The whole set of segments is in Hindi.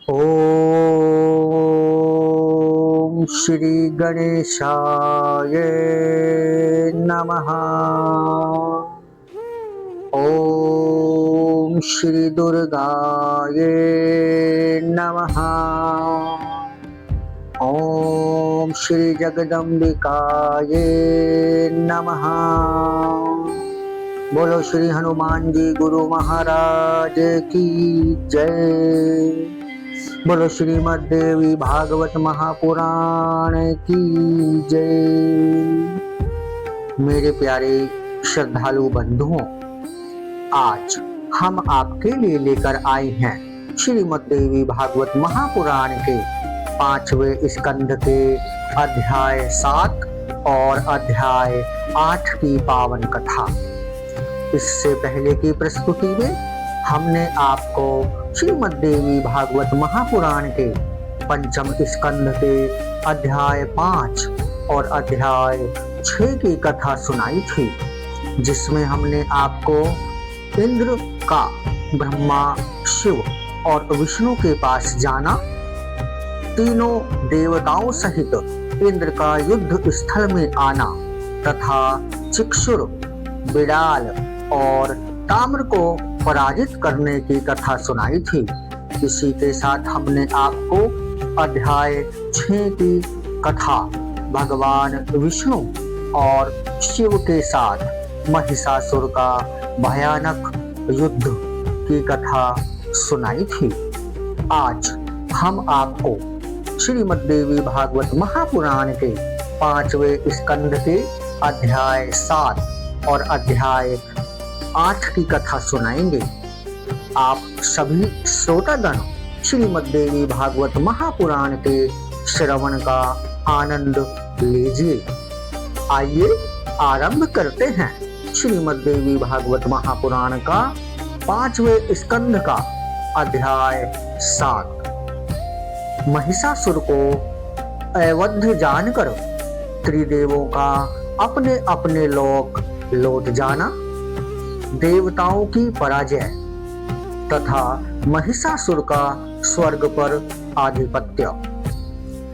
ओम श्री गणेशाय नमः। ओम श्री दुर्गाय नमः। ओम श्री जगदम्बिकाय नमः। बोलो श्री हनुमान जी गुरु महाराज की जय। बोलो श्रीमद् देवी भागवत महापुराण की जय। मेरे प्यारे श्रद्धालु बंधुओं, आज हम आपके लिए लेकर आए हैं श्रीमद् देवी भागवत महापुराण के 5वें स्कंध के अध्याय 7 और अध्याय 8 की पावन कथा। इससे पहले की प्रस्तुति में हमने आपको श्रीमद् देवी भागवत महापुराण के 5म स्कंध के अध्याय 5 और अध्याय 6 की कथा सुनाई थी, जिसमें हमने आपको इंद्र का ब्रह्मा, शिव और विष्णु के पास जाना, तीनों देवताओं सहित इंद्र का युद्ध स्थल में आना तथा चिक्षुर, बिड़ाल और ताम्र को पराजित करने की कथा सुनाई थी। इसी के साथ हमने आपको अध्याय 6 की कथा भगवान विष्णु और शिव के साथ महिषासुर का भयानक युद्ध की कथा सुनाई थी। आज हम आपको श्रीमद् देवी भागवत महापुराण के 5वें स्कंध के अध्याय 7 और अध्याय 8 की कथा सुनाएंगे। आप सभी श्रोतागण श्रीमद् देवी भागवत महापुराण के श्रवण का आनंद लीजिए। आइए आरंभ करते हैं श्रीमद् देवी भागवत महापुराण का 5वें स्कंध का अध्याय 7। महिषासुर को अवध्य जानकर त्रिदेवों का अपने अपने लोक लौट जाना, देवताओं की पराजय तथा महिषासुर का स्वर्ग पर आधिपत्य,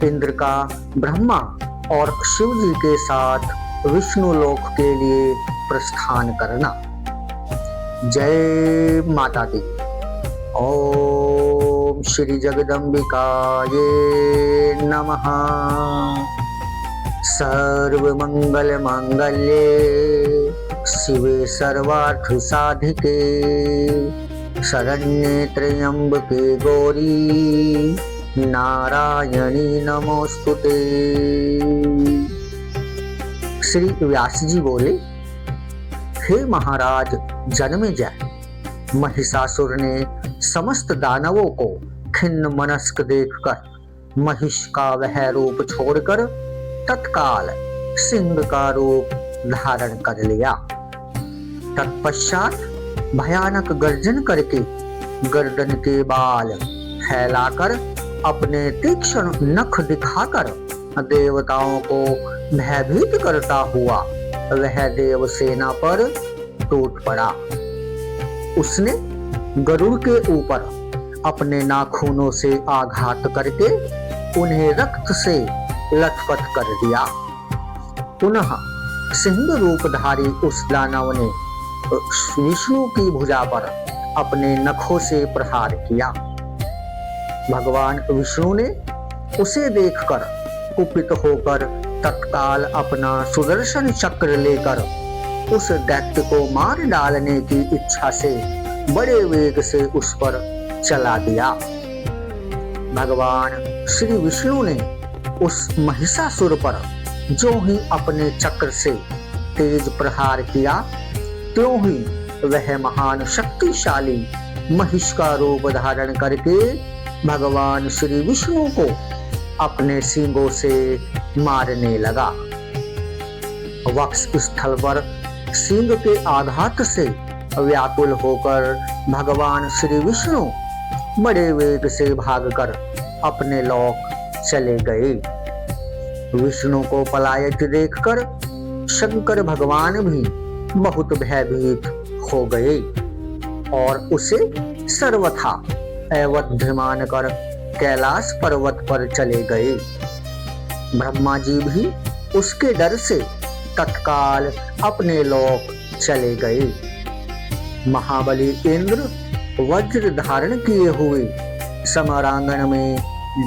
इंद्र का ब्रह्मा और शिव जी के साथ विष्णु लोक के लिए प्रस्थान करना। जय माता दी। ओम श्री जगदम्बिकाय नमः। सर्वमंगल मांगल्ये शिवे सर्वार्थ साधिके शरण्ये त्र्यंबके गौरी नारायणी नमोस्तुते। श्री व्यास जी बोले, हे महाराज जन्मेजय, महिषासुर ने समस्त दानवों को खिन्न मनस्क देखकर महिष का वह रूप छोड़कर तत्काल सिंह का रूप धारण कर लिया। तत्पश्चात भयानक गर्जन करके गर्दन के बाल फैलाकर अपने तीक्ष्ण नख दिखाकर देवताओं को भयभीत करता हुआ वह देवसेना पर टूट पड़ा। उसने गरुड़ के ऊपर अपने नाखूनों से आघात करके उन्हें रक्त से लथपथ कर दिया। पुनः सिंह रूपधारी उस दानव ने विष्णु की भुजा पर अपने नखों से प्रहार किया। भगवान विष्णु ने उसे देखकर कुपित होकर तत्काल अपना सुदर्शन चक्र लेकर उस दैत्य को मार डालने की इच्छा से बड़े वेग से उस पर चला दिया। भगवान श्री विष्णु ने उस महिषासुर पर जो ही अपने चक्र से तेज प्रहार किया, त्यों ही वह महान शक्तिशाली महिष का रूप धारण करके भगवान श्री विष्णु को अपने सींगों से मारने लगा। वक्ष स्थल पर सींग के आघात से व्याकुल होकर भगवान श्री विष्णु बड़े वेग से भागकर अपने लोक चले गए। विष्णु को पलायित देखकर शंकर भगवान भी बहुत भयभीत हो गए और उसे सर्वथा अवध्य मानकर कैलाश पर्वत पर चले गए। ब्रह्मा जी भी उसके डर से तत्काल अपने लोक चले गए। महाबली इंद्र वज्र धारण किए हुए समरांगण में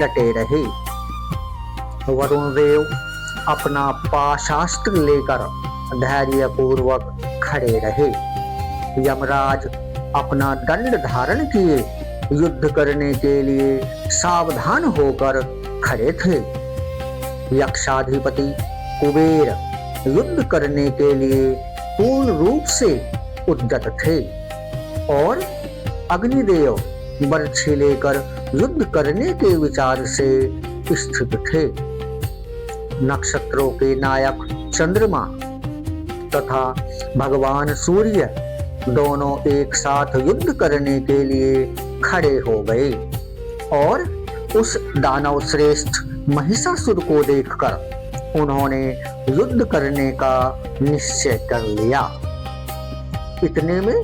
डटे रहे। वरुण देव अपना पाशास्त्र लेकर धैर्य पूर्वक खड़े रहे। यमराज अपना दंड धारण किए युद्ध करने के लिए सावधान होकर खड़े थे। यक्षाधिपति कुबेर युद्ध करने के लिए पूर्ण रूप से उद्यत थे और अग्निदेव बर्छी लेकर युद्ध करने के विचार से स्थित थे। नक्षत्रों के नायक चंद्रमा तथा भगवान सूर्य दोनों एक साथ युद्ध करने के लिए खड़े हो गए और उस दानव श्रेष्ठ महिषासुर को देखकर उन्होंने युद्ध करने का निश्चय कर लिया। इतने में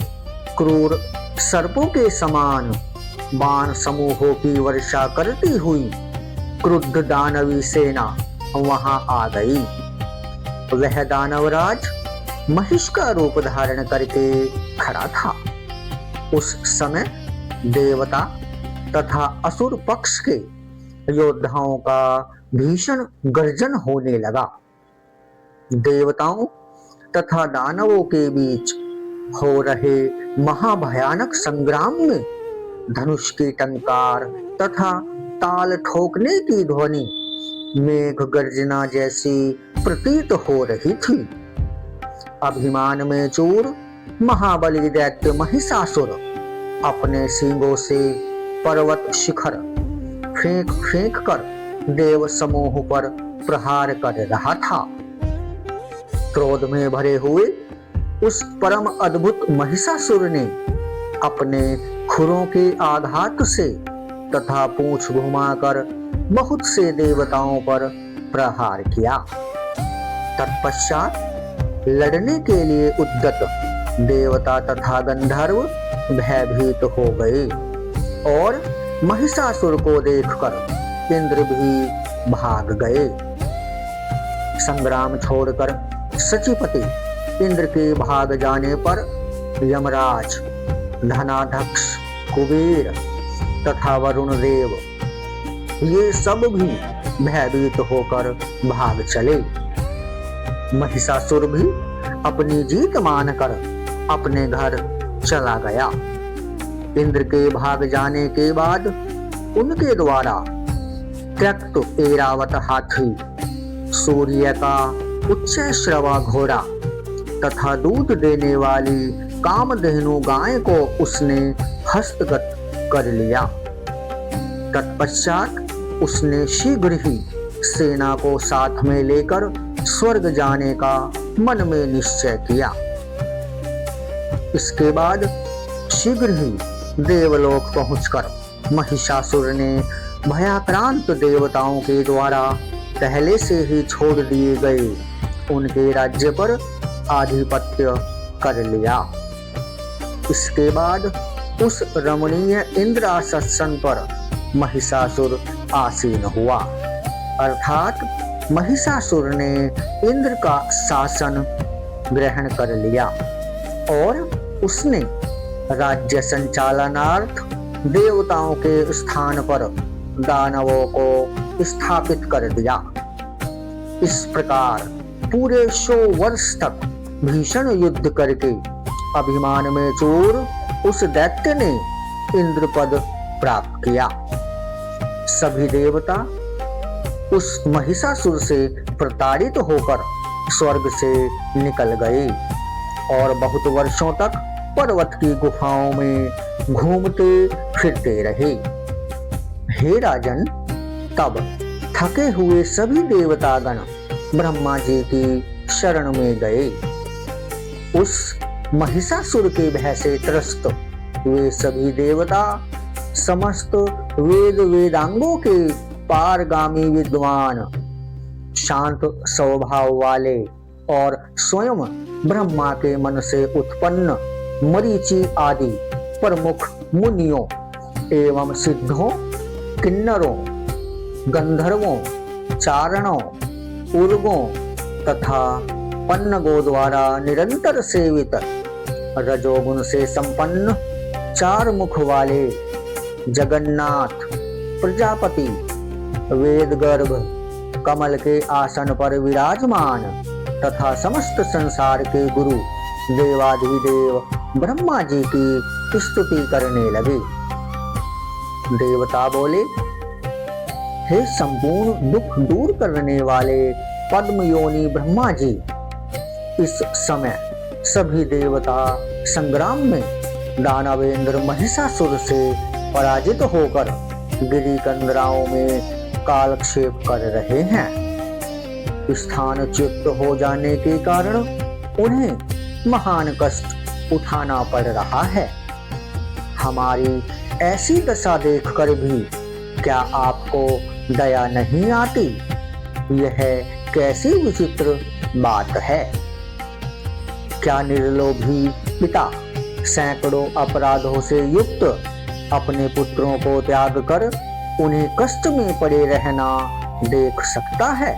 क्रूर सर्पों के समान बाण समूहों की वर्षा करती हुई क्रुद्ध दानवी सेना वहां आ गई। वह दानवराज महिष का रूप धारण करके खड़ा था। उस समय देवता तथा असुर पक्ष के योद्धाओं का भीषण गर्जन होने लगा। देवताओं तथा दानवों के बीच हो रहे महाभयानक संग्राम में धनुष की टंकार तथा ताल ठोकने की ध्वनि मेघ गर्जना जैसी प्रतीत हो रही थी। अभिमान में चूर महाबली दैत्य महिषासुर अपने सींगों से पर्वत शिखर फेंक फेंक कर देव समूह पर प्रहार कर रहा था। क्रोध में भरे हुए उस परम अद्भुत महिषासुर ने अपने खुरों के आघात से तथा पूंछ घुमाकर बहुत से देवताओं पर प्रहार किया। तत्पश्चात लड़ने के लिए उद्यत देवता तथा गंधर्व भयभीत हो गए और महिषासुर को देखकर इंद्र भी भाग गए। संग्राम छोड़कर सचिपति इंद्र के भाग जाने पर यमराज, धनाध्यक्ष कुबेर तथा वरुण देव ये सब भी भयभीत होकर भाग चले। महिषासुर भी अपनी जीत मानकर अपने घर चला गया। इंद्र के भाग जाने के बाद उनके द्वारा त्यक्त ऐरावत हाथी, सूर्य का उच्च श्रवा घोड़ा तथा दूध देने वाली कामधेनु गाय को उसने हस्तगत कर लिया। तत्पश्चात उसने शीघ्र ही सेना को साथ में लेकर स्वर्ग जाने का मन में निश्चय किया। इसके बाद शीघ्र ही देवलोक पहुंचकर महिषासुर ने भयाक्रांत देवताओं के द्वारा पहले से ही छोड़ दिए गए उनके राज्य पर आधिपत्य कर लिया। इसके बाद उस रमणीय इंद्रासन पर महिषासुर आसीन हुआ, अर्थात महिषासुर ने इंद्र का शासन ग्रहण कर लिया और उसने राज्य संचालनार्थ देवताओं के स्थान पर दानवों को स्थापित कर दिया। इस प्रकार पूरे 100 वर्ष तक भीषण युद्ध करके अभिमान में चूर उस दैत्य ने इंद्र पद प्राप्त किया। सभी देवता उस महिषासुर से प्रताड़ित होकर स्वर्ग से निकल गए और बहुत वर्षों तक पर्वत की गुफाओं में घूमते फिरते रहे। हे राजन, तब थके हुए सभी देवतागण ब्रह्मा जी की शरण में गए। उस महिषासुर के भय से त्रस्त वे सभी देवता समस्त वेदांगों के पारगामी विद्वान, शांत स्वभाव वाले और स्वयं ब्रह्मा के मन से उत्पन्न मरीचि आदि प्रमुख मुनियों एवं सिद्धों किन्नरों, गंधर्वों, चारणों, उर्गों तथा पन्नगों द्वारा निरंतर सेवित रजोगुण से संपन्न 4 मुख वाले जगन्नाथ प्रजापति वेद गर्भ कमल के आसन पर विराजमान तथा समस्त संसार के गुरु देवाधिदेव ब्रह्मा जी की स्तुति करने लगे। देवता बोले, हे संपूर्ण दुख दूर करने वाले पद्म योनि ब्रह्मा जी, इस समय सभी देवता संग्राम में दानवेंद्र महिषासुर से पराजित होकर गिरी कंदराओं में कालक्षेप कर रहे हैं। स्थानच्युत हो जाने के कारण उन्हें महान कष्ट उठाना पड़ रहा है। हमारी ऐसी दशा देखकर भी क्या आपको दया नहीं आती? यह कैसी विचित्र बात है। क्या निर्लोभी पिता सैकड़ों अपराधों से युक्त अपने पुत्रों को त्याग कर उन्हें कष्ट में पड़े रहना देख सकता है?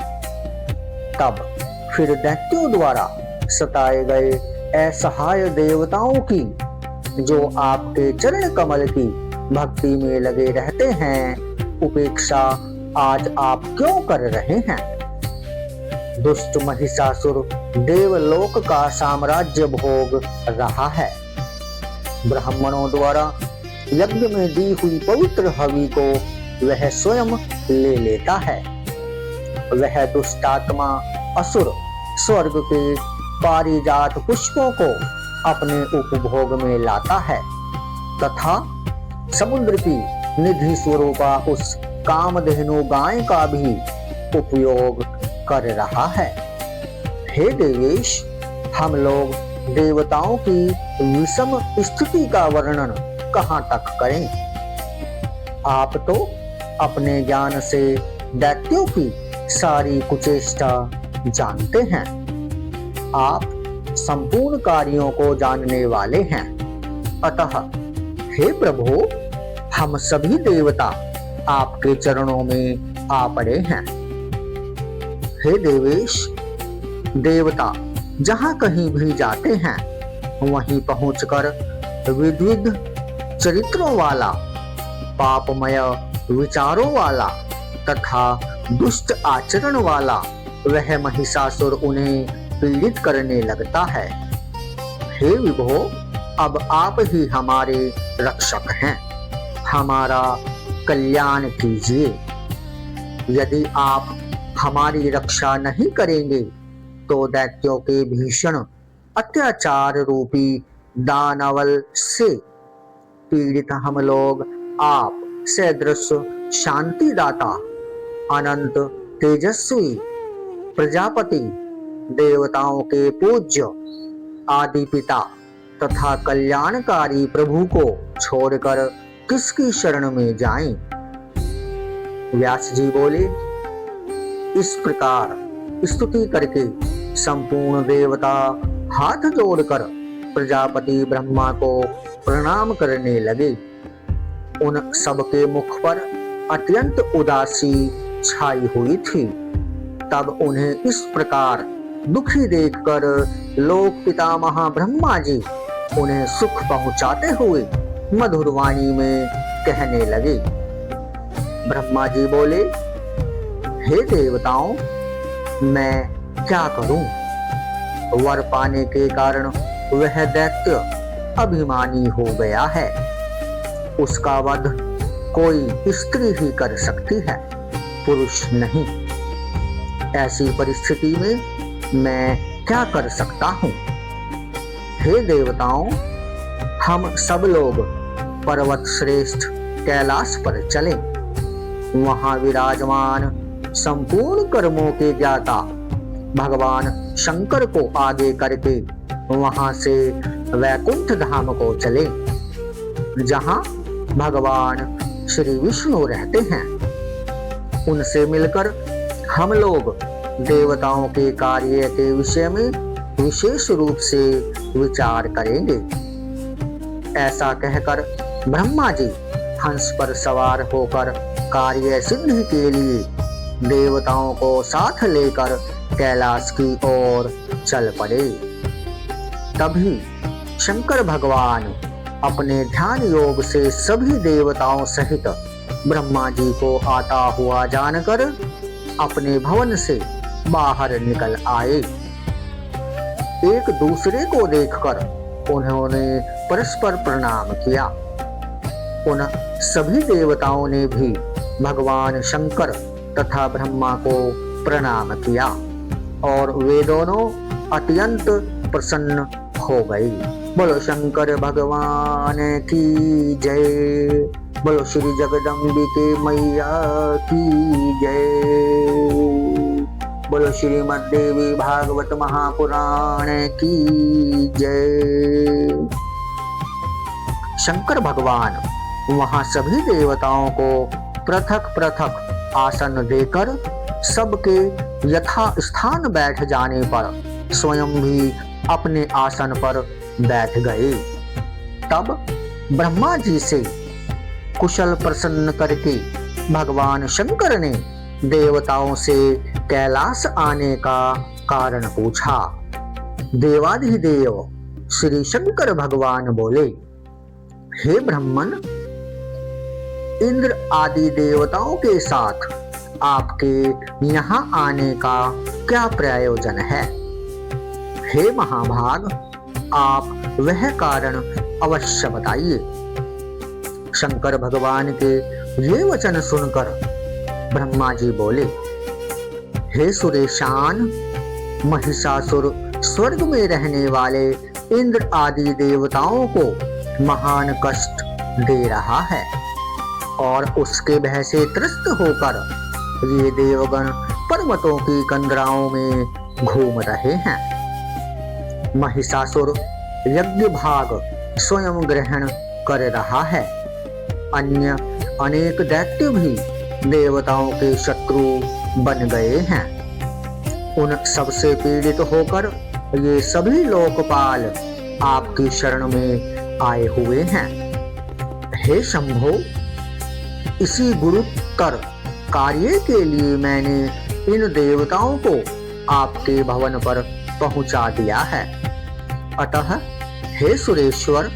तब फिर दैत्यों द्वारा सताए गए असहाय देवताओं की, जो आपके चरण कमल की भक्ति में लगे रहते हैं, उपेक्षा आज आप क्यों कर रहे हैं? दुष्ट महिषासुर देवलोक का साम्राज्य भोग रहा है। ब्राह्मणों द्वारा यज्ञ में दी हुई पवित्र हवि को वह स्वयं ले लेता है। वह दुष्टात्मा असुर स्वर्ग के पारिजात पुष्पों को अपने उपभोग में लाता है तथा समुद्र की निधि स्वरूपा उस कामधेनु गाय का भी उपयोग कर रहा है। हे देवेश, हम लोग देवताओं की विषम स्थिति का वर्णन कहाँ तक करें? आप तो अपने ज्ञान से दैत्यों की सारी कुचेष्टा जानते हैं। आप संपूर्ण कार्यों को जानने वाले हैं। अतः हे प्रभु, हम सभी देवता आपके चरणों में आ पड़े हैं। हे देवेश, देवता जहां कहीं भी जाते हैं वहीं पहुंचकर विविध चरित्रों वाला, पापमय विचारों वाला तथा दुष्ट आचरण वाला वह महिषासुर उन्हें पीड़ित करने लगता है। हे विभो, अब आप ही हमारे रक्षक हैं, हमारा कल्याण कीजिए। यदि आप हमारी रक्षा नहीं करेंगे तो दैत्यों के भीषण अत्याचार रूपी दानवल से पीड़ित हम लोग आप सदृश शांतिदाता, अनंत तेजस्वी प्रजापति, देवताओं के पूज्य आदि पिता तथा कल्याणकारी प्रभु को छोड़कर किसकी शरण में जाएं? व्यास जी बोले, इस प्रकार स्तुति करके संपूर्ण देवता हाथ जोड़कर प्रजापति ब्रह्मा को प्रणाम करने लगे। उन सबके मुख पर अत्यंत उदासी छाई हुई थी। तब उन्हें इस प्रकार दुखी देखकर लोक पितामह ब्रह्मा जी उन्हें सुख पहुंचाते हुए मधुर वाणी में कहने लगे। ब्रह्मा जी बोले, हे देवताओं, मैं क्या करूं? वर पाने के कारण वह दैत्य अभिमानी हो गया है। उसका वध कोई स्त्री ही कर सकती है, पुरुष नहीं। ऐसी परिस्थिति में मैं क्या कर सकता हूं? हे देवताओं, हम सब लोग पर्वत श्रेष्ठ कैलाश पर चलें। वहां विराजमान संपूर्ण कर्मों के ज्ञाता भगवान शंकर को आगे करके वहां से वैकुंठ धाम को चले, जहां भगवान श्री विष्णु रहते हैं। उनसे मिलकर हम लोग देवताओं के कार्य के विषय में विशेष रूप से विचार करेंगे। ऐसा कहकर ब्रह्मा जी हंस पर सवार होकर कार्य सिद्धि के लिए देवताओं को साथ लेकर कैलाश की ओर चल पड़े। तभी शंकर भगवान अपने ध्यान योग से सभी देवताओं सहित ब्रह्मा जी को आता हुआ जानकर अपने भवन से बाहर निकल आए। एक दूसरे को देखकर उन्होंने परस्पर प्रणाम किया। उन सभी देवताओं ने भी भगवान शंकर तथा ब्रह्मा को प्रणाम किया और वे दोनों अत्यंत प्रसन्न हो गए। बोलो शंकर भगवान की जय। बोलो श्री जगदम्बिके मैया की जय। बोलो श्रीमद् देवी भागवत महापुराण की जय। शंकर भगवान वहां सभी देवताओं को पृथक पृथक आसन देकर सबके यथा स्थान बैठ जाने पर स्वयं भी अपने आसन पर बैठ गए। तब ब्रह्मा जी से कुशल प्रसन्न करके भगवान शंकर ने देवताओं से कैलाश आने का कारण पूछा। देवाधिदेव श्री शंकर भगवान बोले, हे ब्राह्मण, इंद्र आदि देवताओं के साथ आपके यहाँ आने का क्या प्रयोजन है? हे महाभाग, आप वह कारण अवश्य बताइए। शंकर भगवान के ये वचन सुनकर ब्रह्मा जी बोले, हे सुरेशान, महिषासुर स्वर्ग में रहने वाले इंद्र आदि देवताओं को महान कष्ट दे रहा है और उसके भय से त्रस्त होकर ये देवगण पर्वतों की कंदराओं में घूम रहे हैं। महिषासुर यज्ञ भाग स्वयं ग्रहण कर रहा है। अन्य अनेक दैत्य भी देवताओं के शत्रु बन गए हैं। उन सबसे पीड़ित होकर ये सभी लोकपाल आपकी शरण में आए हुए हैं। हे शंभो, इसी गुरुतर कार्य के लिए मैंने इन देवताओं को आपके भवन पर पहुंचा दिया है। अतः हे सुरेश्वर,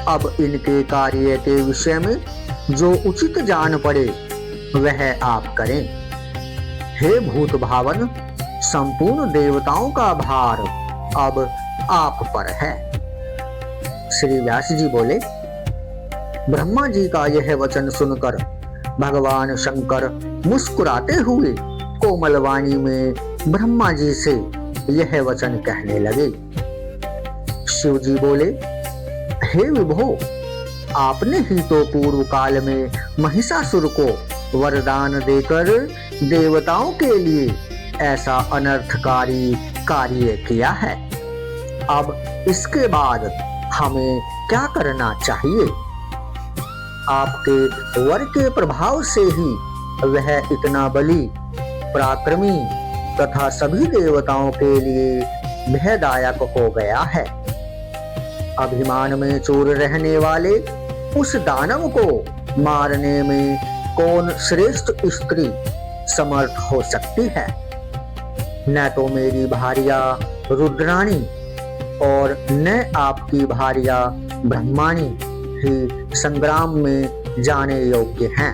अब इनके कार्य के विषय में जो उचित जान पड़े वह आप करें। हे भूत भावन, संपूर्ण देवताओं का भार अब आप पर है। श्री व्यास जी बोले, ब्रह्मा जी का यह वचन सुनकर भगवान शंकर मुस्कुराते हुए कोमल वाणी में ब्रह्मा जी से यह वचन कहने लगे। शिव जी बोले, हे विभो, आपने ही तो पूर्व काल में महिषासुर को वरदान देकर देवताओं के लिए ऐसा अनर्थकारी कार्य किया है। अब इसके बाद हमें क्या करना चाहिए? आपके वर के प्रभाव से ही वह इतना बली, पराक्रमी तथा सभी देवताओं के लिए भयदायक हो गया है। अभिमान में चूर रहने वाले उस दानव को मारने में कौन श्रेष्ठ स्त्री समर्थ हो सकती है? न तो मेरी भार्या रुद्राणी और न आपकी भार्या ब्रह्माणी ही संग्राम में जाने योग्य हैं।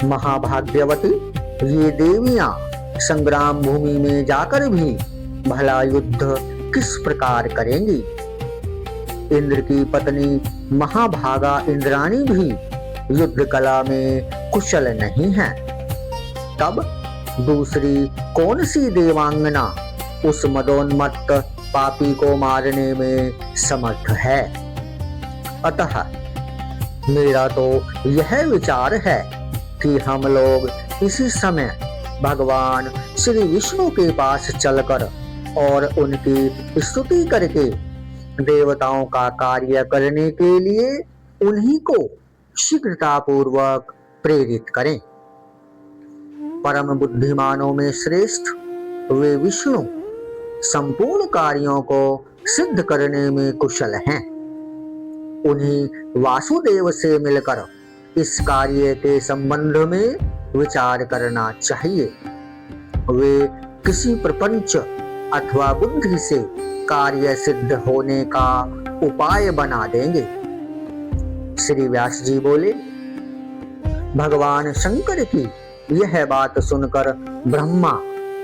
महाभाग्यवती ये देवियां संग्राम भूमि में जाकर भी भला युद्ध किस प्रकार करेंगी? इंद्र की पत्नी महाभागा इंद्राणी भी युद्ध कला में कुशल नहीं है। तब दूसरी कौन सी देवांगना उस मदोन्मत्त पापी को मारने में समर्थ है? अतः मेरा तो यह विचार है कि हम लोग इसी समय भगवान श्री विष्णु के पास चलकर और उनकी स्तुति करके देवताओं का कार्य करने के लिए उन्हीं को शीघ्रता पूर्वक प्रेरित करें। परम बुद्धिमानों में श्रेष्ठ वे विष्णु संपूर्ण कार्यों को सिद्ध करने में कुशल हैं। उन्हीं वासुदेव से मिलकर इस कार्य के संबंध में विचार करना चाहिए। वे किसी प्रपंच अथवा बुद्धि से कार्य सिद्ध होने का उपाय बना देंगे। श्री व्यास जी बोले, भगवान शंकर की यह बात सुनकर ब्रह्मा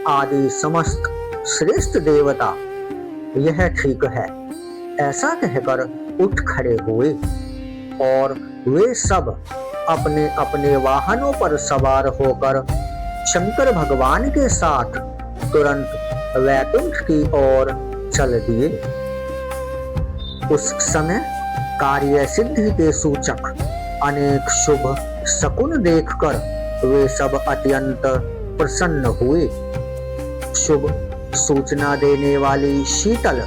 आदि समस्त श्रेष्ठ देवता यह ठीक है ऐसा कहकर उठ खड़े हुए और वे सब अपने अपने वाहनों पर सवार होकर शंकर भगवान के साथ तुरंत वैकुंठ की ओर चल दिए। उस समय कार्य सिद्धि के सूचक अनेक शुभ शकुन देखकर वे सब अत्यंत प्रसन्न हुए। शुभ सूचना देने वाली शीतल,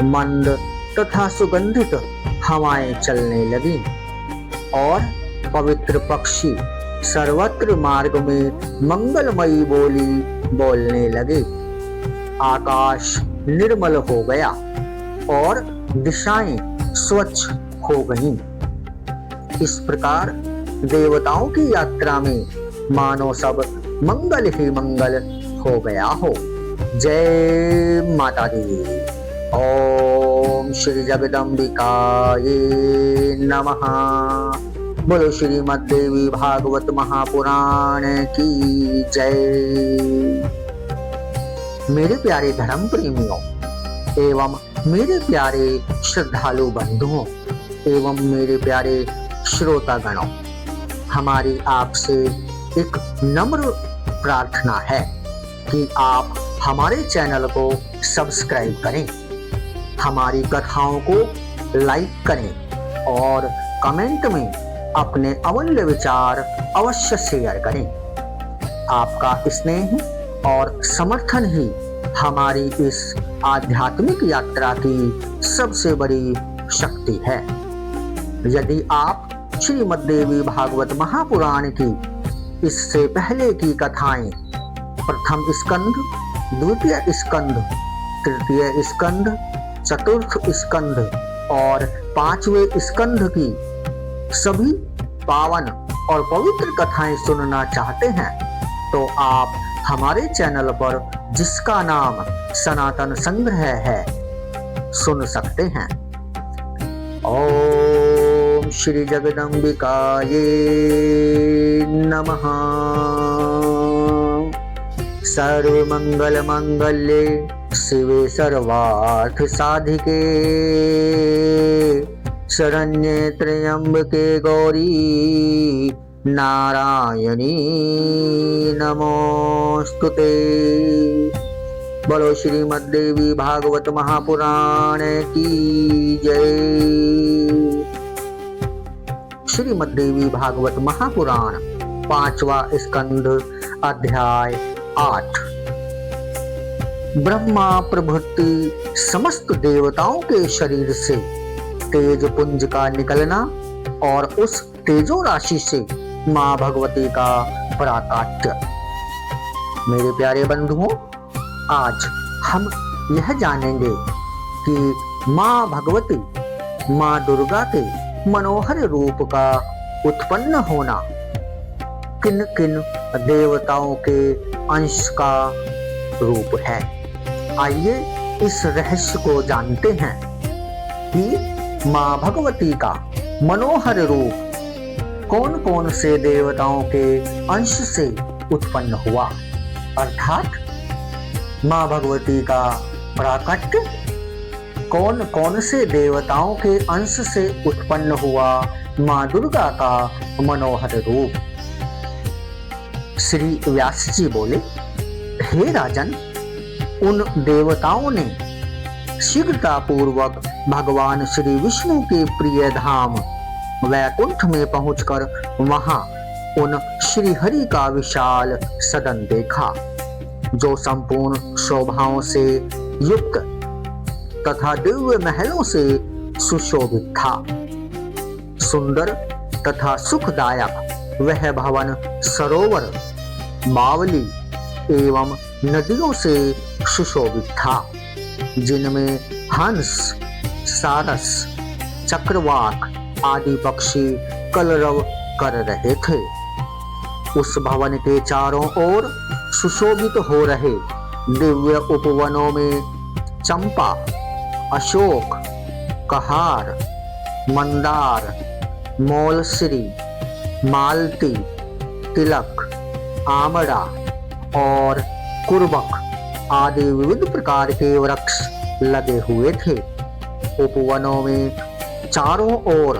मंद तथा सुगंधित हवाएं चलने लगी और पवित्र पक्षी सर्वत्र मार्ग में मंगलमयी बोली बोलने लगे। आकाश निर्मल हो गया और दिशाएं स्वच्छ हो गईं। इस प्रकार देवताओं की यात्रा में मानो सब मंगल ही मंगल हो गया हो। जय माता दी। ओम श्री जगदम्बिकाये नमः। बोलो श्रीमद् देवी भागवत महापुराण की जय। मेरे प्यारे धर्म प्रेमियों एवं मेरे प्यारे श्रद्धालु बंधुओं एवं मेरे प्यारे श्रोतागणों, हमारी आपसे एक नम्र प्रार्थना है कि आप हमारे चैनल को सब्सक्राइब करें, हमारी कथाओं को लाइक करें और कमेंट में अपने अमूल्य विचार अवश्य शेयर करें। आपका स्नेह और समर्थन ही हमारी इस आध्यात्मिक यात्रा की सबसे बड़ी शक्ति है। यदि आप श्रीमद् देवी भागवत महापुराण की इससे पहले की कथाएं प्रथम स्कंध, द्वितीय स्कंध, तृतीय स्कंध, चतुर्थ स्कंध और पांचवें स्कंध की सभी पावन और पवित्र कथाएं सुनना चाहते हैं तो आप हमारे चैनल पर जिसका नाम सनातन संग्रह है सुन सकते हैं। ओम श्री जगदम्बिकाये नमः। सर्वमंगल मंगल्ये शिवे सर्वार्थ साधिके शरण्ये त्र्यंबके गौरी नारायणी नमोस्तुते। बोलो श्रीमद् देवी भागवत महापुराण की जय। श्रीमद् देवी भागवत महापुराण पांचवा स्कंध अध्याय 8। ब्रह्मा प्रभृति समस्त देवताओं के शरीर से तेज पुंज का निकलना और उस तेजो राशि से मां भगवती का पराकाष्ठ। मेरे प्यारे बंधुओं, आज हम यह जानेंगे कि मां भगवती, मां दुर्गा के मनोहर रूप का उत्पन्न होना किन किन देवताओं के अंश का रूप है। आइए इस रहस्य को जानते हैं कि मां भगवती का मनोहर रूप कौन कौन से देवताओं के अंश से उत्पन्न हुआ, अर्थात मां भगवती का प्राकट्य कौन कौन से देवताओं के अंश से उत्पन्न हुआ मां दुर्गा का मनोहर रूप। श्री व्यास जी बोले, हे राजन, उन देवताओं ने शीघ्रता पूर्वक भगवान श्री विष्णु के प्रिय धाम वैकुंठ में पहुंचकर वहां उन श्री हरि का विशाल सदन देखा, जो संपूर्ण शोभाओं से युक्त तथा दिव्य महलों से सुशोभित था। सुंदर तथा सुखदायक वह भवन सरोवर, बावली एवं नदियों से सुशोभित था, जिनमें हंस, सारस, चक्रवाक आदि पक्षी कलरव कर रहे थे। उस भवन के चारों ओर सुशोभित हो रहे दिव्य उपवनों में चंपा, अशोक, कहार, मंदार, मौलश्री, मालती, तिलक, आमड़ा और कुर्बक आदि विविध प्रकार के वृक्ष लगे हुए थे। उपवनों में चारों ओर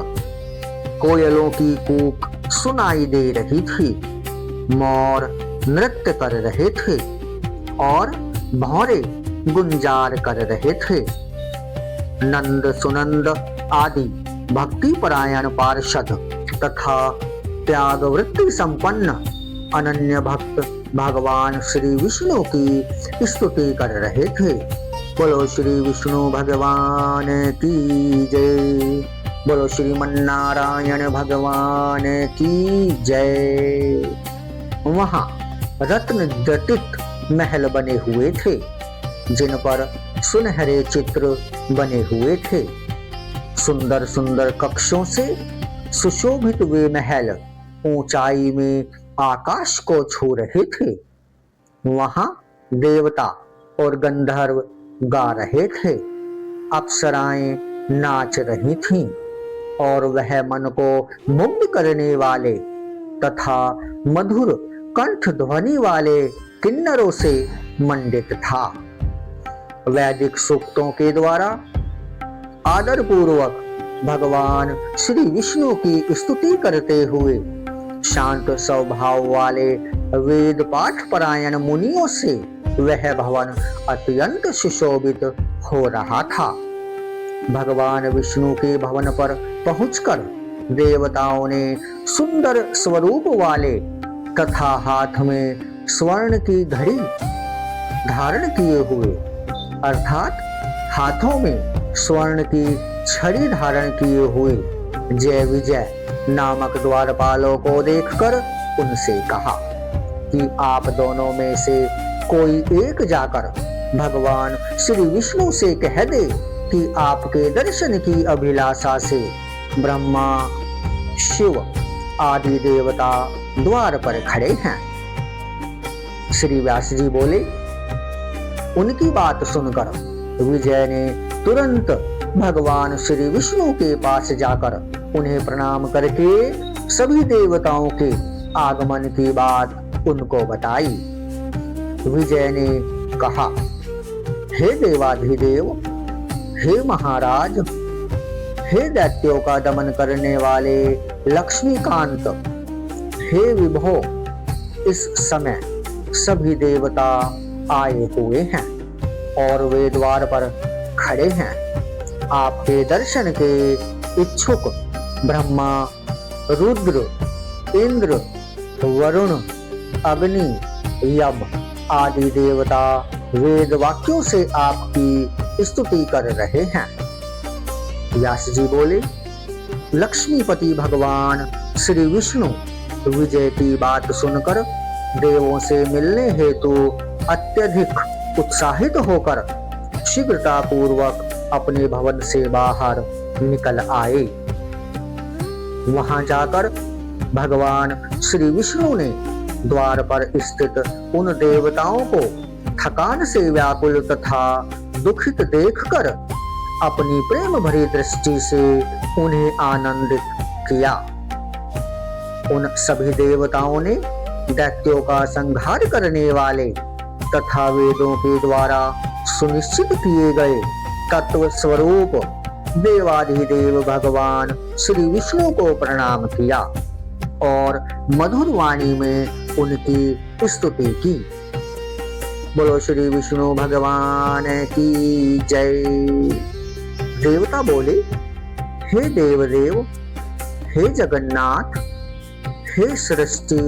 कोयलों की कूक सुनाई दे रही थी। मोर नृत्य कर रहे थे और भौरे गुंजार कर रहे थे। नंद सुनंद आदि भक्ति परायण पार्षद तथा त्याग वृत्ति संपन्न अनन्य भक्त भगवान श्री विष्णु की स्तुति कर रहे थे। बोलो श्री विष्णु भगवान की जय। बोलो श्रीमन्नारायण भगवान की जय। वहां रत्न जटित महल बने हुए थे जिन पर सुनहरे चित्र बने हुए थे। सुंदर सुंदर कक्षों से सुशोभित वे महल ऊंचाई में आकाश को छू रहे थे। वहां देवता और गंधर्व गा रहे थे, अप्सराएं नाच रही थीं और वह मन को मुग्ध करने वाले तथा मधुर कंठ ध्वनि वाले किन्नरों से मंडित था। वैदिक सूक्तों के द्वारा आदर पूर्वक भगवान श्री विष्णु की स्तुति करते हुए शांत स्वभाव वाले वेद पाठ परायण मुनियों से वह भवन अत्यंत सुशोभित हो रहा था। भगवान विष्णु के भवन पर पहुंचकर देवताओं ने सुंदर स्वरूप वाले तथा हाथ में स्वर्ण की घड़ी धारण किए हुए अर्थात हाथों में स्वर्ण की छड़ी धारण किए हुए जय विजय नामक द्वारपालों को देखकर उनसे कहा कि आप दोनों में से कोई एक जाकर भगवान श्री विष्णु से कह दे कि आपके दर्शन की अभिलाषा से ब्रह्मा, शिव आदि देवता द्वार पर खड़े हैं। श्री व्यास जी बोले। उनकी बात सुनकर विजय ने तुरंत भगवान श्री विष्णु के पास जाकर उन्हें प्रणाम करके सभी देवताओं के आगमन की बात उनको बताई। विजय ने कहा, हे देवाधिदेव, हे महाराज, हे दैत्यों का दमन करने वाले लक्ष्मीकांत, हे विभो, इस समय सभी देवता आए हुए हैं और वे द्वार पर खड़े हैं। आपके दर्शन के इच्छुक ब्रह्मा, रुद्र, इंद्र, वरुण, अग्नि, यम आदि देवता वेद वाक्यों से आपकी स्तुति कर रहे हैं। व्यास जी बोले। लक्ष्मीपति भगवान श्री विष्णु विजय की बात सुनकर देवों से मिलने हेतु अत्यधिक उत्साहित होकर शीघ्रता पूर्वक अपने भवन से बाहर निकल आए। वहां जाकर भगवान श्री विष्णु ने द्वार पर स्थित उन देवताओं को थकान से व्याकुल तथा दुखित देखकर अपनी प्रेम भरी दृष्टि से उन्हें आनंदित किया। उन सभी देवताओं ने दैत्यों का संहार करने वाले तथा वेदों के द्वारा सुनिश्चित किए गए तत्व स्वरूप देवाधिदेव भगवान श्री विष्णु को प्रणाम किया और मधुर वाणी में उनकी स्तुति की। बोलो श्री विष्णु भगवान की जय। देवता बोले, हे देवदेव, हे जगन्नाथ, हे सृष्टि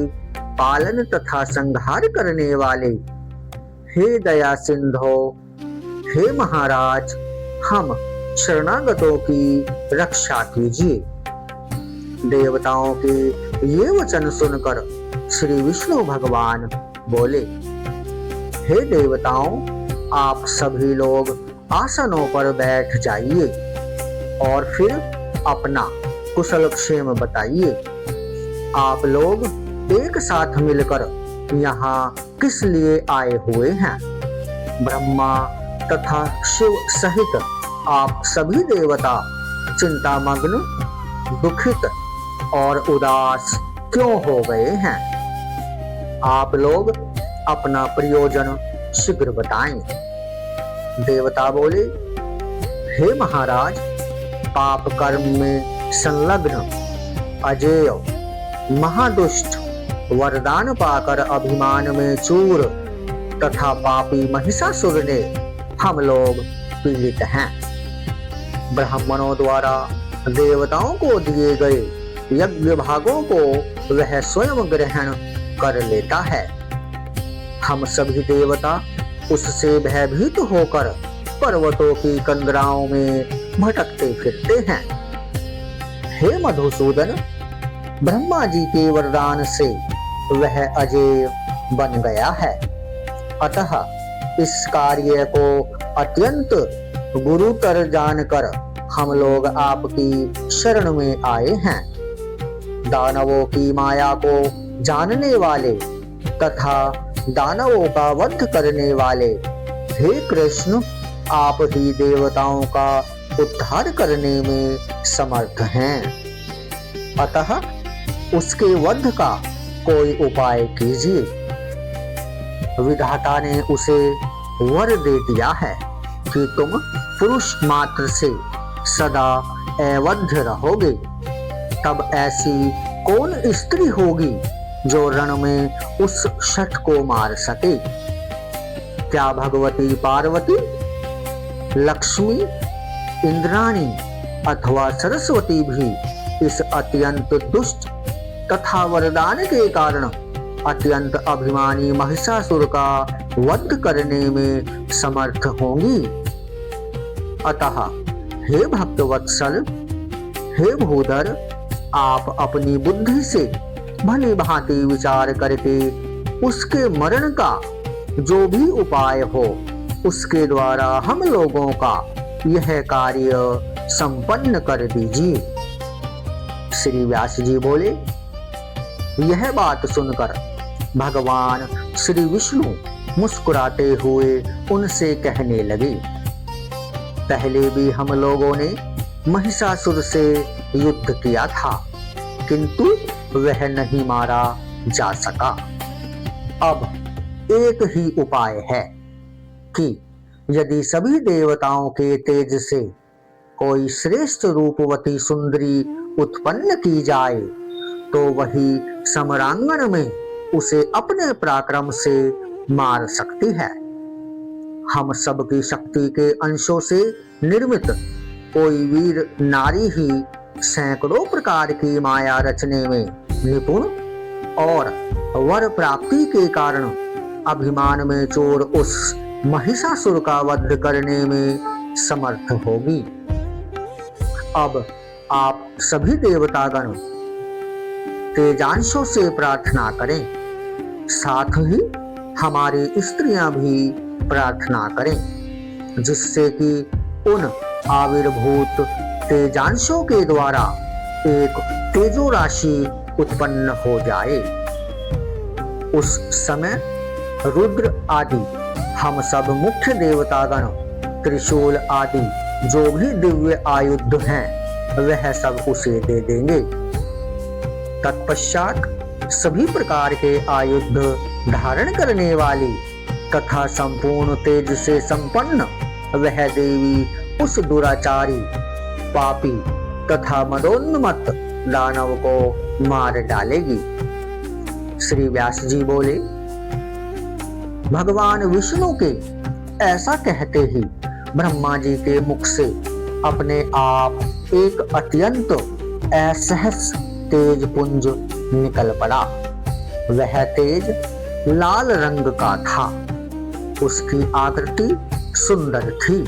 पालन तथा संहार करने वाले, हे दया सिंधो, हे महाराज, हम शरणागतों की रक्षा कीजिए। देवताओं के ये वचन सुनकर श्री विष्णु भगवान बोले, हे देवताओं, आप सभी लोग आसनों पर बैठ जाइए और फिर अपना कुशल क्षेम बताइए। आप लोग एक साथ मिलकर यहाँ किस लिए आए हुए हैं? ब्रह्मा तथा शिव सहित आप सभी देवता चिंतामग्न, दुखित और उदास क्यों हो गए हैं? आप लोग अपना प्रयोजन शीघ्र बताएं। देवता बोले, हे महाराज, पाप कर्म में संलग्न अजेय महादुष्ट वरदान पाकर अभिमान में चूर तथा पापी महिषासुर ने हम लोग पीड़ित हैं। ब्राह्मणों द्वारा देवताओं को दिए गए यज्ञ भागों को वह स्वयं ग्रहण कर लेता है। हम सभी देवता उससे भयभीत होकर पर्वतों की कंदराओं में भटकते फिरते हैं। हे मधुसूदन, ब्रह्मा जी के वरदान से वह अजेय बन गया है। अतः इस कार्य को अत्यंत गुरुतर जानकर हम लोग आपकी शरण में आए हैं। दानवों की माया को जानने वाले तथा दानवों का वध करने वाले हे कृष्ण, आप ही देवताओं का उद्धार करने में समर्थ हैं। अतः उसके वध का कोई उपाय कीजिए। विधाता ने उसे वर दे दिया है कि तुम पुरुष मात्र से सदा अवध्य रहोगे। तब ऐसी कौन स्त्री होगी जो रण में उस शठ को मार सके? क्या भगवती पार्वती, लक्ष्मी, इंद्राणी अथवा सरस्वती भी इस अत्यंत दुष्ट तथा वरदान के कारण अत्यंत अभिमानी महिषासुर का वध करने में समर्थ होंगी? अतः हे भक्तवत्सल, हे भूधर, आप अपनी बुद्धि से भली भांति विचार करके उसके मरण का जो भी उपाय हो उसके द्वारा हम लोगों का यह कार्य संपन्न कर दीजिए। श्री व्यास जी बोले, यह बात सुनकर भगवान श्री विष्णु मुस्कुराते हुए उनसे कहने लगे, पहले भी हम लोगों ने महिषासुर से युद्ध किया था, किंतु वह नहीं मारा जा सका। अब एक ही उपाय है कि यदि सभी देवताओं के तेज से कोई श्रेष्ठ रूपवती सुंदरी उत्पन्न की जाए तो वही समरांगण में उसे अपने पराक्रम से मार सकती है। हम सब की शक्ति के अंशों से निर्मित कोई वीर नारी ही सैकड़ों प्रकार की माया रचने में निपुण और वर प्राप्ति के कारण अभिमान में चोर उस महिषासुर का वध करने में समर्थ होगी। अब आप सभी देवतागण तेजांशों से प्रार्थना करें, साथ ही हमारी स्त्रियां भी प्रार्थना करें, जिससे कि उन आविर्भूत तेजांशों के द्वारा एक तेजो राशि उत्पन्न हो जाए। उस समय रुद्र आदि हम सब मुख्य देवतागण त्रिशूल आदि जो भी दिव्य आयुध हैं वह सब उसे दे देंगे। तत्पश्चात सभी प्रकार के आयुध धारण करने वाली तथा संपूर्ण तेज से संपन्न वह देवी उस दुराचारी, पापी तथा मदोन्मत्त दानव को मार डालेगी। श्री व्यास जी बोले, भगवान विष्णु के ऐसा कहते ही ब्रह्मा जी के मुख से अपने आप एक अत्यंत असहस तेज पुंज निकल पड़ा। वह तेज लाल रंग का था, उसकी आकृति सुंदर थी,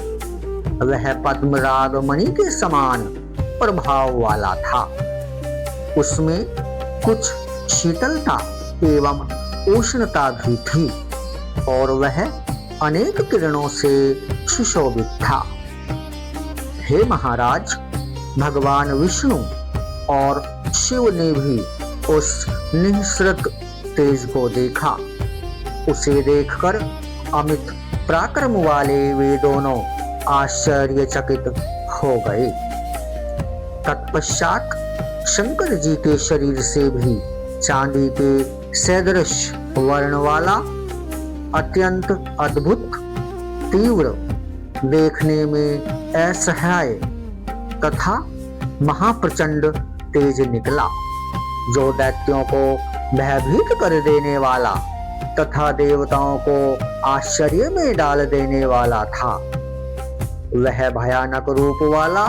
वह पद्मराग मणि के समान प्रभाव वाला था। उसमें कुछ शीतलता एवं उष्णता भी थी और वह अनेक किरणों से सुशोभित था। हे महाराज, भगवान विष्णु और शिव ने भी उस निःसृत तेज को देखा। उसे देखकर अमित पराक्रम वाले वे दोनों आश्चर्यचकित हो गए। तत्पश्चात शंकर जी के शरीर से भी चांदी के सदृश वर्ण वाला अत्यंत अद्भुत, तीव्र, देखने में असह्य तथा महाप्रचंड तेज निकला, जो दैत्यों को भयभीत कर देने वाला तथा देवताओं को आश्चर्य में डाल देने वाला था। वह भयानक रूप वाला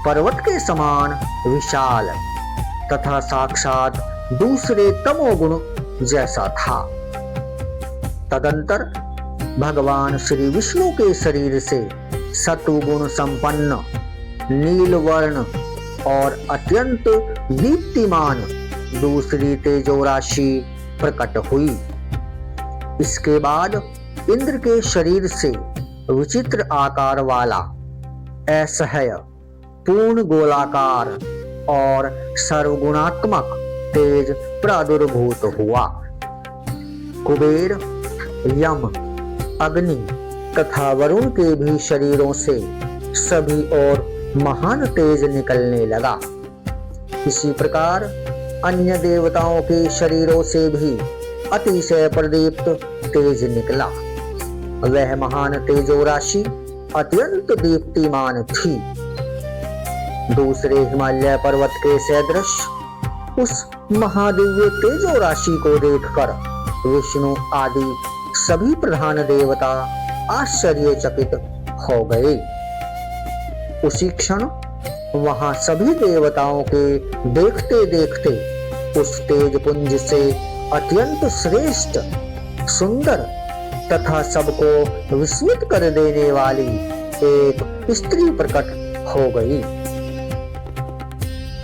पर्वत के समान विशाल तथा साक्षात दूसरे तमोगुण जैसा था। तदंतर भगवान श्री विष्णु के शरीर से सतुगुण संपन्न नील वर्ण और अत्यंत दीप्तिमान दूसरी तेजो राशि प्रकट हुई। इसके बाद इंद्र के शरीर से विचित्र आकार वाला असह्य पूर्ण गोलाकार और सर्वगुणात्मक तेज प्रादुर्भूत हुआ। कुबेर, यम, अग्नि तथा वरुण के भी शरीरों से सभी और महान तेज निकलने लगा। इसी प्रकार अन्य देवताओं के शरीरों से भी अतिशय प्रदीप्त तेज निकला। वह महान तेजो राशि अत्यंत दीप्तिमान थी। दूसरे हिमालय पर्वत के सदृश उस महादिव्य तेजो राशि को देखकर विष्णु आदि सभी प्रधान देवता आश्चर्यचकित हो गए। उसी क्षण वहां सभी देवताओं के देखते देखते उस तेज पुंज से अत्यंत श्रेष्ठ, सुंदर तथा सबको विस्मित कर देने वाली एक स्त्री प्रकट हो गई।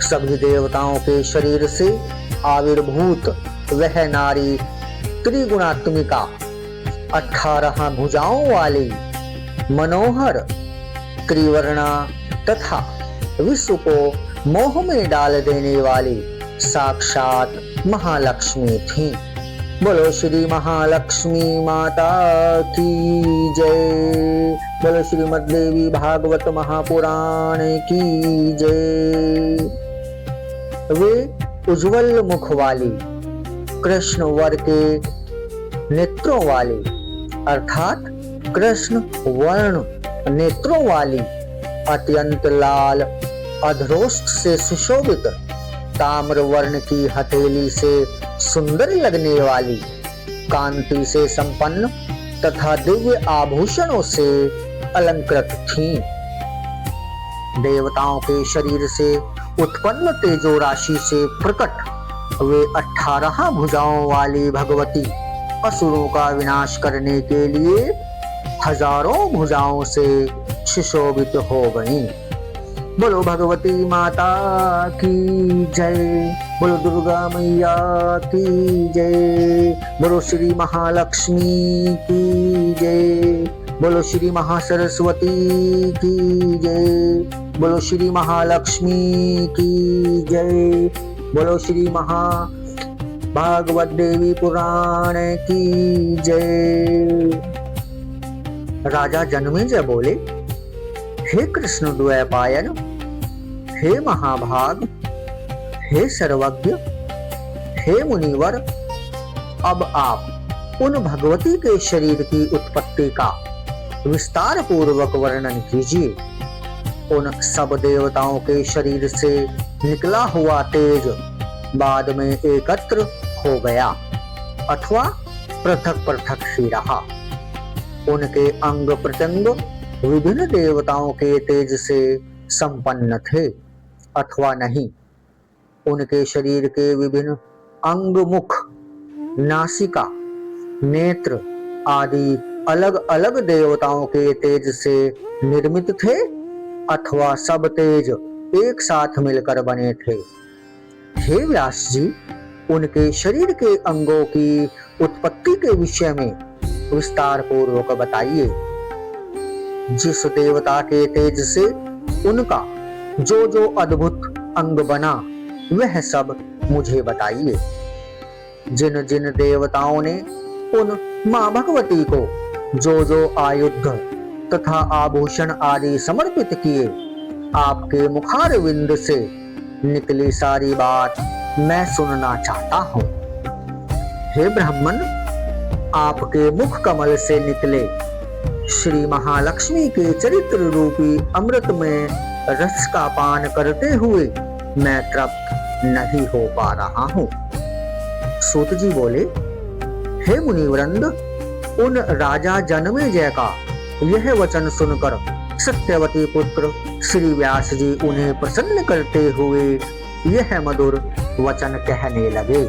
सभी देवताओं के शरीर से आविर्भूत वह नारी त्रिगुणात्मिका 18 भुजाओं वाली मनोहर त्रिवर्णा तथा विश्व को मोह में डाल देने वाली साक्षात महालक्ष्मी थी। बोलो श्री महालक्ष्मी माता की जय। बोलो श्रीमद् देवी भागवत महापुराण की जय। वे उज्जवल मुख वाली, कृष्ण वर के नेत्रों वाली अर्थात कृष्ण वर्ण नेत्रों वाली, अत्यंत लाल अधरोष्ठ से सुशोभित, ताम्र वर्ण की हथेली से सुंदर लगने वाली, कांति से संपन्न तथा दिव्य आभूषणों से अलंकृत थीं। देवताओं के शरीर से उत्पन्न तेजो राशि से प्रकट वे 18 भुजाओं वाली भगवती असुरों का विनाश करने के लिए हजारों भुजाओं से सुशोभित हो गईं। बोलो भगवती माता की जय। बोलो दुर्गा मैया की जय। बोलो श्री महालक्ष्मी की जय। बोलो श्री महासरस्वती की जय। बोलो श्री महालक्ष्मी की जय। बोलो श्री महा भागवत देवी पुराण की जय। राजा जन्मेजय बोले, हे कृष्ण द्वैपायन, हे महाभाग, हे सर्वज्ञ, हे मुनिवर, अब आप उन भगवती के शरीर की उत्पत्ति का विस्तार पूर्वक वर्णन कीजिए। उन सब देवताओं के शरीर से निकला हुआ तेज बाद में एकत्र हो गया अथवा पृथक पृथक ही रहा। उनके अंग प्रत्यंग विभिन्न देवताओं के तेज से संपन्न थे अथवा नहीं। उनके शरीर के विभिन्न अंग, मुख, नासिका, नेत्र आदि अलग अलग देवताओं के तेज से निर्मित थे अथवा सब तेज एक साथ मिलकर बने थे। हे व्यास जी, उनके शरीर के अंगों की उत्पत्ति के विषय में विस्तार पूर्वक बताइए। जिस देवता के तेज से उनका जो जो अद्भुत अंग बना वह सब मुझे बताइए। जिन जिन देवताओं ने उन माँ भगवती को जो जो आयुध तथा आभूषण आदि समर्पित किए, आपके मुखारविंद से निकली सारी बात मैं सुनना चाहता हूँ। हे ब्राह्मण, आपके मुख कमल से निकले श्री महालक्ष्मी के चरित्र रूपी अमृत में रस का पान करते हुए मैं तृप्त नहीं हो पा रहा हूँ। सूत जी बोले, हे मुनिवृंद, उन राजा जनमेजय का यह वचन सुनकर सत्यवती पुत्र श्री व्यास जी उन्हें प्रसन्न करते हुए यह मधुर वचन कहने लगे।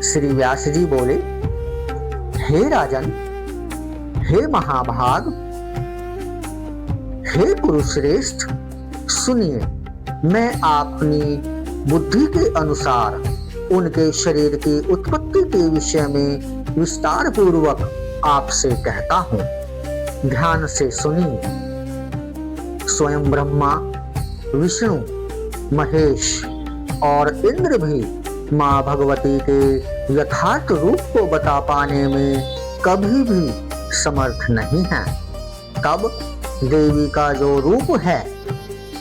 श्री व्यास जी बोले, हे राजन, हे महाभाग, हे कुरुश्रेष्ठ, सुनिए, मैं अपनी बुद्धि के अनुसार उनके शरीर की उत्पत्ति के विषय में विस्तार पूर्वक आपसे कहता हूँ। ध्यान से सुनिए। स्वयं ब्रह्मा, विष्णु, महेश और इंद्र भी माँ भगवती के यथार्थ रूप को बता पाने में कभी भी समर्थ नहीं है। तब देवी का जो रूप है,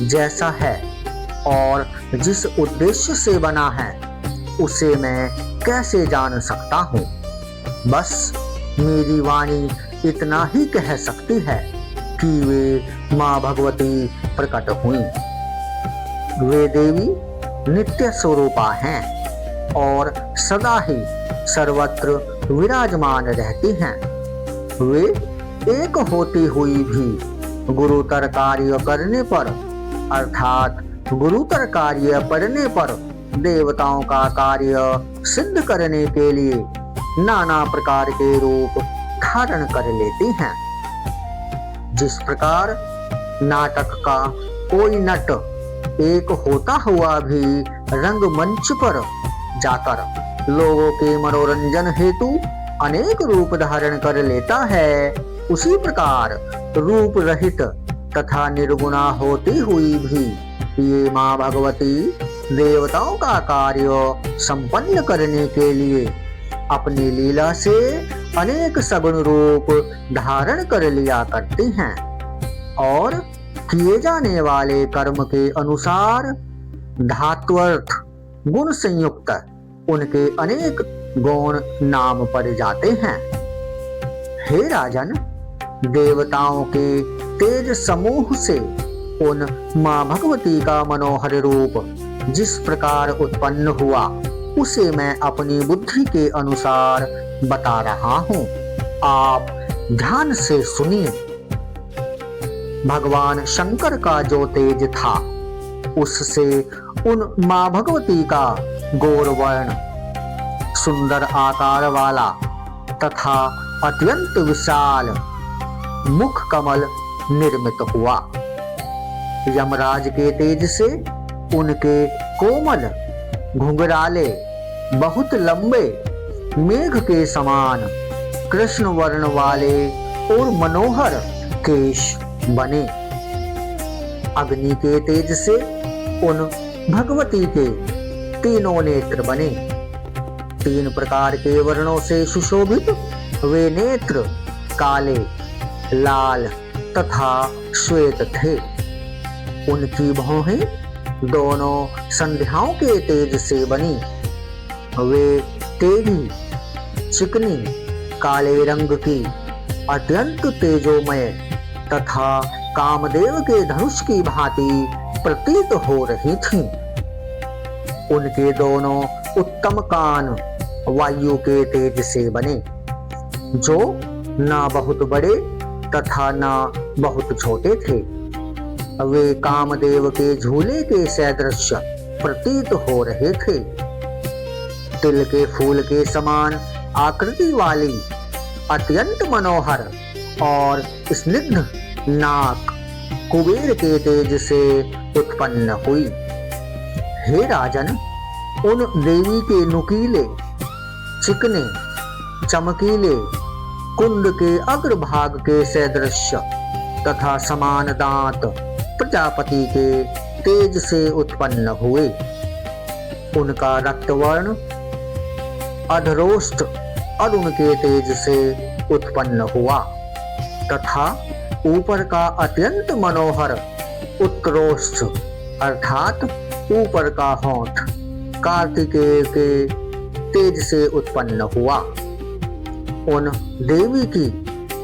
जैसा है और जिस उद्देश्य से बना है, उसे मैं कैसे जान सकता हूँ। बस मेरी वाणी इतना ही कह सकती है कि वे माँ भगवती प्रकट हुई। वे देवी नित्य स्वरूपा हैं और सदा ही सर्वत्र विराजमान रहती हैं। वे एक होती हुई भी गुरुतर कार्य करने पर, अर्थात गुरुतर कार्य पड़ने पर देवताओं का कार्य सिद्ध करने के लिए नाना प्रकार के रूप धारण कर लेती हैं। जिस प्रकार नाटक का कोई नट एक होता हुआ भी रंगमंच पर जाकर लोगों के मनोरंजन हेतु अनेक रूप धारण कर लेता है, उसी प्रकार रूप रहित तथा निर्गुणा होती हुई भी ये माँ भगवती देवताओं का कार्य संपन्न करने के लिए अपनी लीला से अनेक सगुण रूप धारण कर लिया करती हैं और किए जाने वाले कर्म के अनुसार धात्वर्थ गुण संयुक्त उनके अनेक गुण नाम पड़ जाते हैं। हे राजन, देवताओं के तेज समूह से उन माँ भगवती का मनोहर रूप जिस प्रकार उत्पन्न हुआ, उसे मैं अपनी बुद्धि के अनुसार बता रहा हूँ। आप ध्यान से सुनिए। भगवान शंकर का जो तेज था, उससे उन माँ भगवती का गौरवर्ण, सुंदर आकार वाला तथा अत्यंत विशाल मुख कमल निर्मित हुआ। यमराज के तेज से उनके कोमल घुंघराले बहुत लंबे मेघ के समान कृष्ण वर्ण वाले और मनोहर केश बने। अग्नि के तेज से उन भगवती के तीनों नेत्र बने। तीन प्रकार के वर्णों से सुशोभित वे नेत्र काले, लाल तथा श्वेत थे। उनकी भौहें दोनों संध्याओं के तेज से बनी। वे तेगी, चिकनी, काले रंग की, अत्यंत तेजोमय तथा कामदेव के धनुष की भांति प्रतीत हो रही थीं। उनके दोनों उत्तम कान वायु के तेज से बने, जो ना बहुत बड़े तथा ना बहुत छोटे थे। वे कामदेव के झूले के सदृश प्रतीत हो रहे थे। तिल के फूल के समान आकृति वाली अत्यंत मनोहर और स्निग्ध नाक कुबेर के तेज से उत्पन्न हुई। हे राजन, उन देवी के नुकीले, चिकने, चमकीले कुंड के अग्रभाग के सदृश तथा समान दांत प्रजापति के तेज से उत्पन्न हुए। उनका रक्तवर्ण अधरोष्ट अरुण के तेज से उत्पन्न हुआ तथा ऊपर का अत्यंत मनोहर उत्करोष्ठ अर्थात ऊपर का होंठ कार्तिकेय के तेज से उत्पन्न हुआ। उन देवी की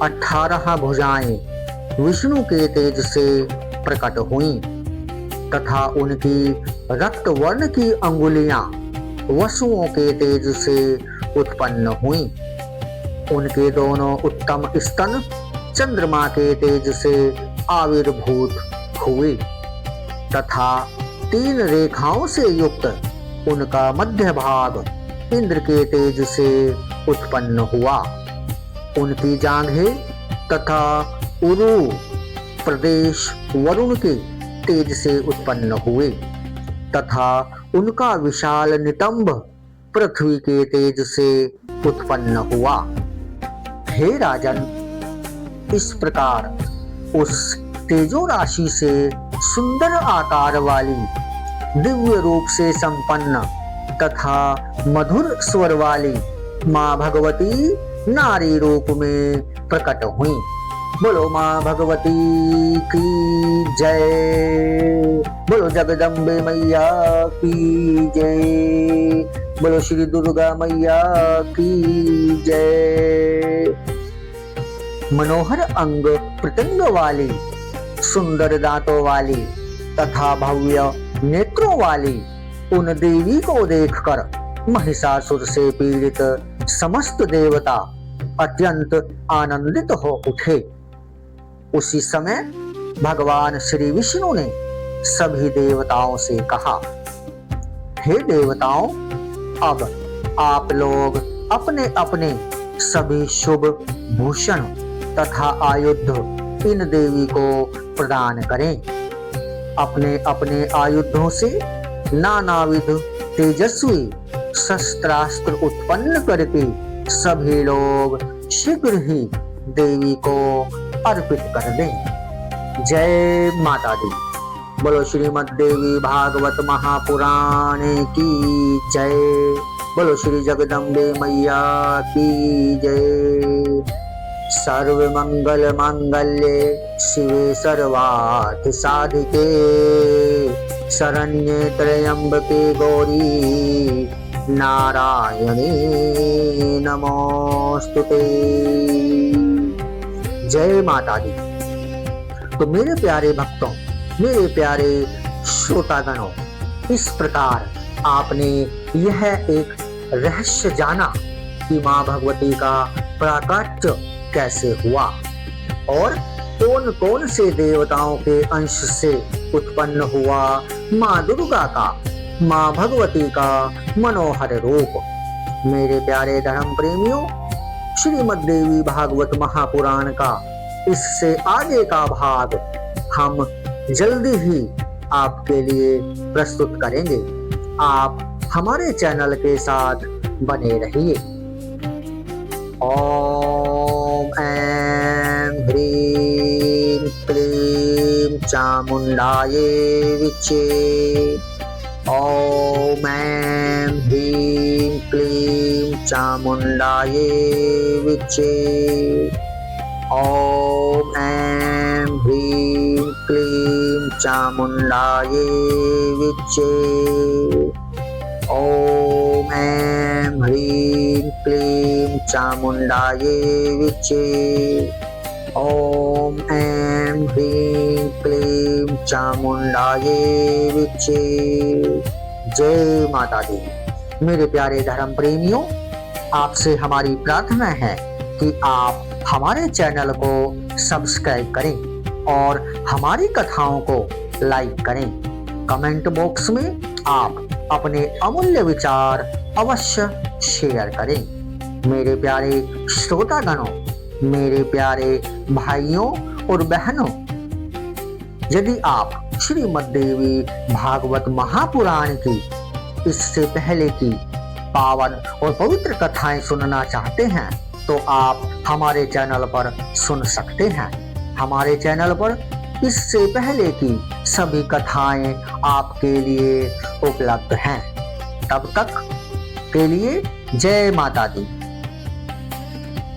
18 भुजाएं विष्णु के तेज से प्रकट हुईं तथा उनकी रक्त वर्ण की अंगुलियां वसुओं के तेज से उत्पन्न हुईं। उनके दोनों उत्तम स्तन चंद्रमा के तेज से आविर्भूत हुए तथा 3 रेखाओं से युक्त उनका मध्य भाग इंद्र के तेज से उत्पन्न हुआ। उनकी जांघें तथा उरु प्रदेश वरुण के तेज से उत्पन्न हुए तथा उनका विशाल नितंब पृथ्वी के तेज से उत्पन्न हुआ। हे राजन, इस प्रकार उस तेजो राशि से सुंदर आकार वाली दिव्य रूप से संपन्न तथा मधुर स्वर वाली माँ भगवती नारी रूप में प्रकट हुई। बोलो माँ भगवती की जय। बोलो जगदम्बे मैया की जय। बोलो श्री दुर्गा मैया की जय। मनोहर अंग प्रत्यंग वाली, सुंदर दांतों वाली तथा भव्य नेत्रों वाली उन देवी को देखकर महिषासुर से पीड़ित समस्त देवता अत्यंत आनंदित हो उठे। उसी समय भगवान श्री विष्णु ने सभी देवताओं से कहा, हे देवताओं, अब आप लोग अपने अपने सभी शुभ भूषण तथा आयुध इन देवी को प्रदान करें। अपने अपने आयुधों से नानाविध तेजस्वी शस्त्रास्त्र उत्पन्न करके सभी लोग शीघ्र ही देवी को अर्पित कर दें। जय माता दी। बोलो श्रीमद् देवी भागवत महापुराण की जय। बोलो श्री जगदम्बे मैया की जय। सर्व मंगल मांगल्ये शिवे सर्वार्थ साधिके शरण्ये त्र्यंबके गौरी नारायणी नमोस्तुते। जय माता दी। तो मेरे प्यारे भक्तों, मेरे प्यारे श्रोतागणों, इस प्रकार आपने यह एक रहस्य जाना कि माँ भगवती का प्राकट्य कैसे हुआ और कौन कौन से देवताओं के अंश से उत्पन्न हुआ माँ दुर्गा का, माँ भगवती का मनोहर रूप। मेरे प्यारे धर्म प्रेमियों, श्रीमद् देवी भागवत महापुराण का इससे आगे का भाग हम जल्दी ही आपके लिए प्रस्तुत करेंगे। आप हमारे चैनल के साथ बने रहिए। ओम ऐं ह्रीं क्लीं चामुंडाये विचे। ओम ऐं ह्रीं क्लीं चामुंडाये विचे। ओम ऐं ह्रीं क्लीं चामुंडाये विचे। ओम ऐं ह्रीं क्लीं चामुंडाये विचे। ओम ऐं ह्रीं क्लीं चामुंडाये विचे। जय माता दी। मेरे प्यारे धर्म प्रेमियों, आपसे हमारी प्रार्थना है कि आप हमारे चैनल को सब्सक्राइब करें और हमारी कथाओं को लाइक करें। कमेंट बॉक्स में आप अपने अमूल्य विचार अवश्य शेयर करें। मेरे प्यारे श्रोतागणों, मेरे प्यारे भाइयों और बहनों, यदि आप श्रीमद् देवी भागवत महापुराण की इससे पहले की पावन और पवित्र कथाएं सुनना चाहते हैं तो आप हमारे चैनल पर सुन सकते हैं। हमारे चैनल पर इससे पहले की सभी कथाएं आपके लिए उपलब्ध हैं। तब तक के लिए जय माता दी।